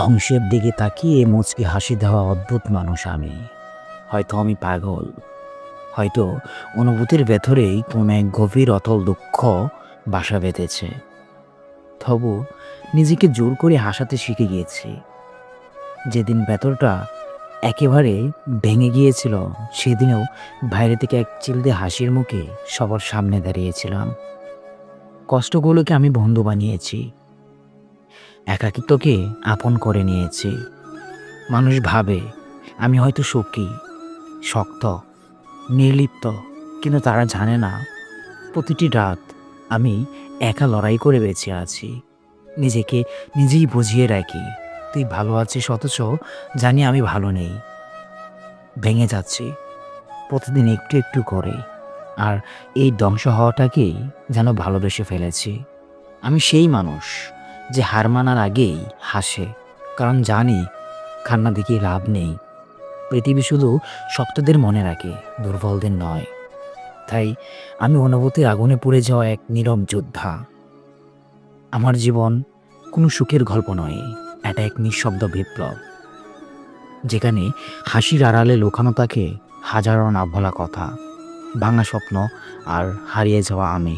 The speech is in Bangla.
ধ্বংসের দিকে তাকিয়ে মুচকি হাসি দেওয়া অদ্ভুত মানুষ আমি। হয়তো আমি পাগল, হয়তো অনুভূতির ভেতরেই কোনো এক গভীর অতল দুঃখ বাসা বেঁধেছে। তবু নিজেকে জোর করে হাসাতে শিখে গিয়েছি। যেদিন ভেতরটা একেবারে ভেঙে গিয়েছিল, সেদিনেও বাইরে থেকে এক চিলতে হাসির মুখে সবার সামনে দাঁড়িয়েছিলাম। কষ্টগুলোকে আমি বন্ধু বানিয়েছি, একাকিত্বকে আপন করে নিয়েছি। মানুষ ভাবে আমি হয়তো সুখী, শক্ত, নির্লিপ্ত, কিন্তু তারা জানে না প্রতিটি রাত আমি একা লড়াই করে বেঁচে আছি। নিজেকে নিজেই বুঝিয়ে রাখি তুই ভালো আছিস, অথচ জানি আমি ভালো নেই। ভেঙে যাচ্ছি প্রতিদিন একটু একটু করে, আর এই ধ্বংস হওয়াটাকেই যেন ভালোবেসে ফেলেছি। আমি সেই মানুষ যে হার মানার আগেই হাসে, কারণ জানি কান্না দেখিয়ে লাভ নেই। পৃথিবী শুধু শক্তদের মনে রাখে, দুর্বলদের নয়। তাই আমি অনুভূতির আগুনে পুড়ে যাওয়া এক নীরব যোদ্ধা। আমার জীবন কোনো সুখের গল্প নয়, এটা এক নিঃশব্দ বিপ্লব, যেখানে হাসির আড়ালে লুকানো থাকে হাজারো না ভোলা কথা, ভাঙা স্বপ্ন আর হারিয়ে যাওয়া আমি।